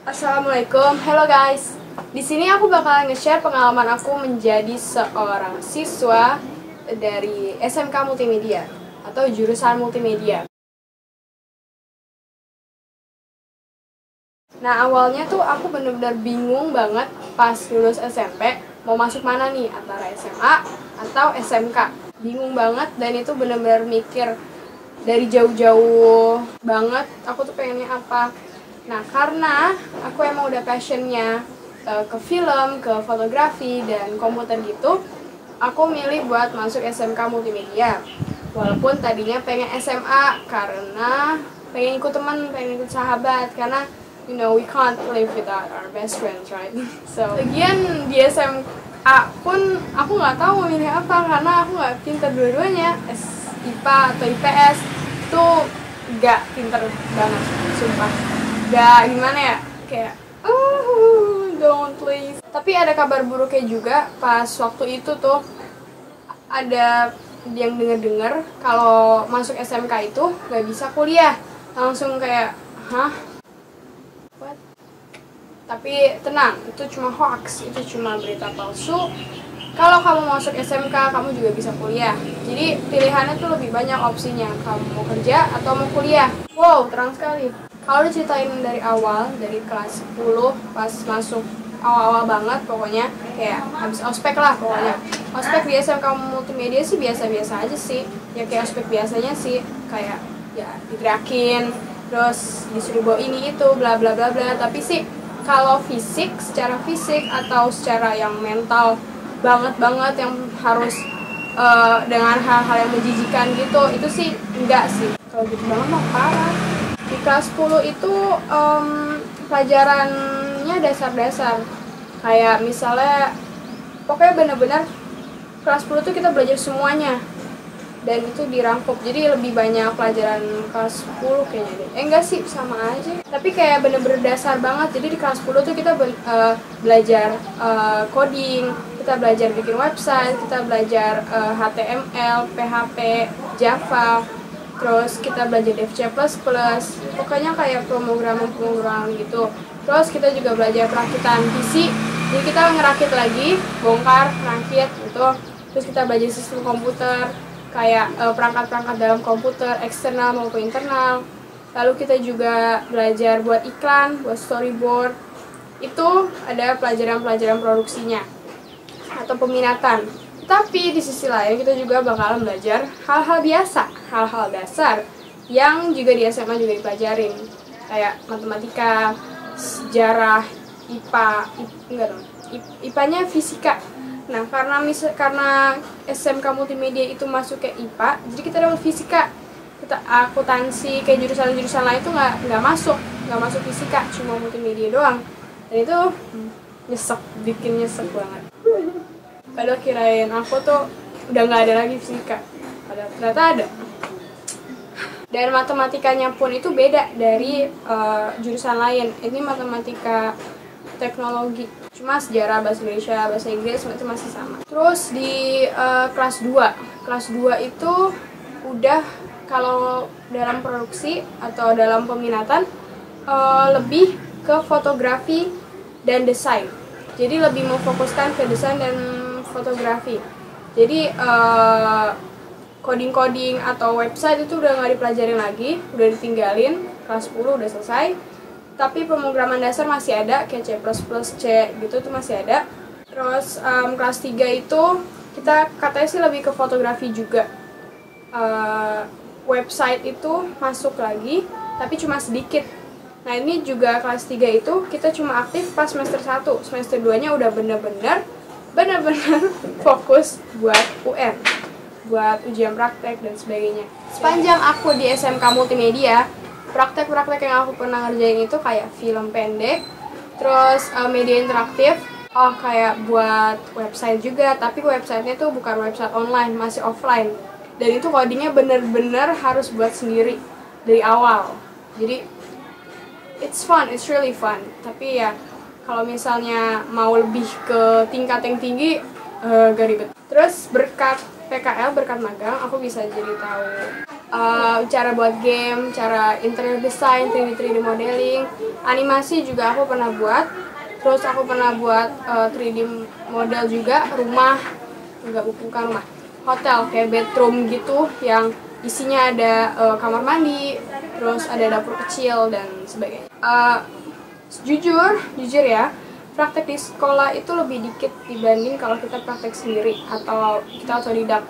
Assalamualaikum, hello guys. Di sini aku bakalan nge-share pengalaman aku menjadi seorang siswa dari SMK Multimedia atau jurusan multimedia. Nah, awalnya tuh aku bener-bener bingung banget pas lulus SMP mau masuk mana nih, antara SMA atau SMK. Bingung banget, dan itu bener-bener mikir dari jauh-jauh banget aku tuh pengennya apa. Nah, karena aku emang udah passionnya ke film, ke fotografi, dan komputer gitu, aku milih buat masuk SMK Multimedia. Walaupun tadinya pengen SMA karena pengen ikut teman, pengen ikut sahabat, karena we can't live without our best friends, right? So, lagian di SMA pun aku nggak tahu mau milih apa, karena aku nggak pinter dua-duanya. IPA atau IPS itu nggak pinter banget, sumpah. Nggak gimana ya, kayak don't please. Tapi ada kabar buruknya juga. Pas waktu itu tuh ada yang denger kalau masuk SMK itu nggak bisa kuliah, langsung kayak hah, what? Tapi tenang, itu cuma hoax, itu cuma berita palsu. Kalau kamu masuk SMK, kamu juga bisa kuliah. Jadi pilihannya tuh lebih banyak opsinya. Kamu mau kerja atau mau kuliah. Wow, terang sekali. Kalau diceritain dari awal, dari kelas 10 pas masuk awal-awal banget pokoknya, kayak habis ospek lah pokoknya. Ospek di SMK Multimedia sih biasa-biasa aja sih. Ya kayak ospek biasanya sih, kayak ya diteriakin, terus disuruh bawa ini itu bla bla bla bla. Tapi sih kalau fisik, secara fisik atau secara yang mental banget yang harus dengan hal-hal yang menjijikan gitu, itu sih enggak sih. Kalau gitu banget mah parah. Di kelas 10 itu pelajarannya dasar-dasar, kayak misalnya pokoknya bener-bener kelas 10 tuh kita belajar semuanya, dan itu dirangkup, jadi lebih banyak pelajaran kelas 10 kayaknya deh. Enggak sih, sama aja, tapi kayak bener-bener dasar banget. Jadi di kelas 10 tuh kita belajar coding, kita belajar bikin website, kita belajar HTML, PHP, Java, terus kita belajar Dev C++, pokoknya kayak pemrograman gitu. Terus kita juga belajar perakitan PC, jadi kita ngerakit lagi, bongkar, rakit gitu. Terus kita belajar sistem komputer, kayak perangkat-perangkat dalam komputer, eksternal maupun internal. Lalu kita juga belajar buat iklan, buat storyboard. Itu ada pelajaran-pelajaran produksinya atau peminatan. Tapi di sisi lain kita juga bakalan belajar hal-hal biasa, hal-hal dasar yang juga di SMA juga dipelajarin, kayak matematika, sejarah, IPA, enggak dong, IPA-nya fisika. Nah, karena SMK Multimedia itu masuk ke IPA, jadi kita dapat fisika. Kita akuntansi kayak jurusan-jurusan lain itu nggak masuk fisika, cuma multimedia doang. Dan itu bikin nyesek banget. Padahal kirain aku tuh udah nggak ada lagi fisika, padahal ternyata ada. Dan matematikanya pun itu beda dari jurusan lain. Ini matematika teknologi, cuma sejarah, bahasa Indonesia, bahasa Inggris itu masih sama. Terus di kelas 2 itu udah, kalau dalam produksi atau dalam peminatan lebih ke fotografi dan desain. Jadi lebih memfokuskan ke desain dan fotografi. Jadi coding atau website itu udah nggak dipelajarin lagi, udah ditinggalin. Kelas 10 udah selesai. Tapi pemrograman dasar masih ada, kayak C++, C gitu tuh masih ada. Terus kelas 3 itu kita katanya sih lebih ke fotografi juga. Website itu masuk lagi, tapi cuma sedikit. Nah, ini juga kelas 3 itu kita cuma aktif pas semester 1. Semester 2-nya udah bener-bener fokus buat UN, buat ujian praktek dan sebagainya. Sepanjang aku di SMK Multimedia, praktek-praktek yang aku pernah ngerjain itu kayak film pendek, terus media interaktif, kayak buat website juga, tapi websitenya tuh bukan website online, masih offline. Dan itu codingnya bener-bener harus buat sendiri dari awal. Jadi it's really fun. Tapi ya kalau misalnya mau lebih ke tingkat yang tinggi, gak ribet. Terus berkat PKL, berkat magang, aku bisa jadi tahu cara buat game, cara interior design, 3D modeling, animasi juga aku pernah buat. Terus aku pernah buat 3D model juga, rumah, bukan rumah, hotel kayak bedroom gitu yang isinya ada kamar mandi, terus ada dapur kecil dan sebagainya. Jujur ya, praktek di sekolah itu lebih dikit dibanding kalau kita praktek sendiri atau kita otodidak.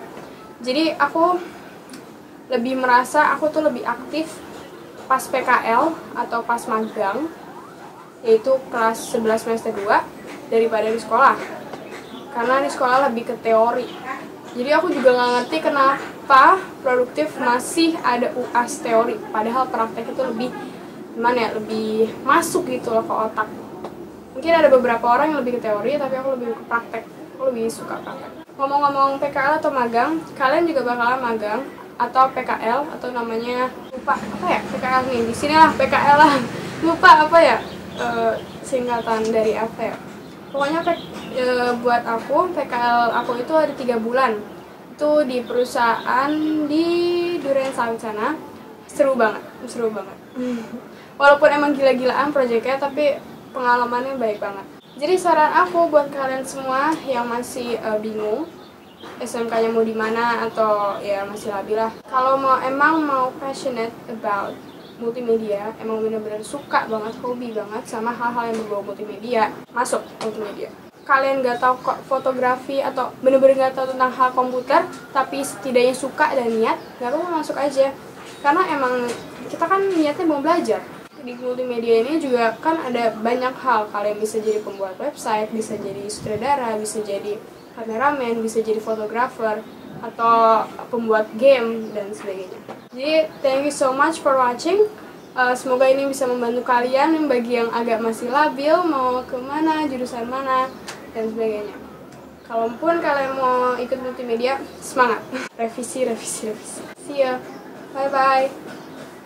Jadi aku lebih merasa aku tuh lebih aktif pas PKL atau pas magang, yaitu kelas 11 semester 2 daripada di sekolah. Karena di sekolah lebih ke teori. Jadi aku juga nggak ngerti kenapa produktif masih ada UAS teori, padahal praktek itu lebih lebih masuk gitu loh ke otak. Mungkin ada beberapa orang yang lebih ke teori, tapi aku lebih ke praktek. Aku lebih suka praktek. Ngomong-ngomong PKL atau magang, kalian juga bakalan magang atau PKL atau namanya lupa apa ya PKL nih, di sini lah PKL lah, lupa apa ya singkatan dari apa ya. Pokoknya buat aku PKL aku itu ada 3 bulan. Itu di perusahaan di Duren Sawit sana. Seru banget. Walaupun emang gila-gilaan proyeknya, tapi pengalamannya baik banget. Jadi saran aku buat kalian semua yang masih bingung SMK-nya mau di mana atau ya masih labil lah. Kalau emang mau passionate about multimedia, emang bener-bener suka banget, hobi banget sama hal-hal yang berbau multimedia, masuk multimedia. Kalian nggak tahu kok fotografi atau bener-bener nggak tahu tentang hal komputer, tapi setidaknya suka dan niat, nggak apa-apa masuk aja. Karena emang kita kan niatnya mau belajar. Di multimedia ini juga kan ada banyak hal. Kalian bisa jadi pembuat website, bisa jadi sutradara, bisa jadi kameramen, bisa jadi fotografer, atau pembuat game dan sebagainya. Jadi thank you so much for watching. Semoga ini bisa membantu kalian bagi yang agak masih labil mau kemana, jurusan mana dan sebagainya. Kalaupun kalian mau ikut multimedia, semangat. Revisi. See ya. Bye bye.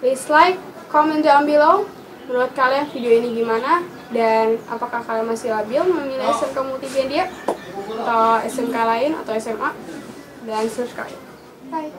Please like, comment down below. Menurut kalian video ini gimana? Dan apakah kalian masih labil memilih SMK multimedia atau SMK lain atau SMA? Dan subscribe. Bye.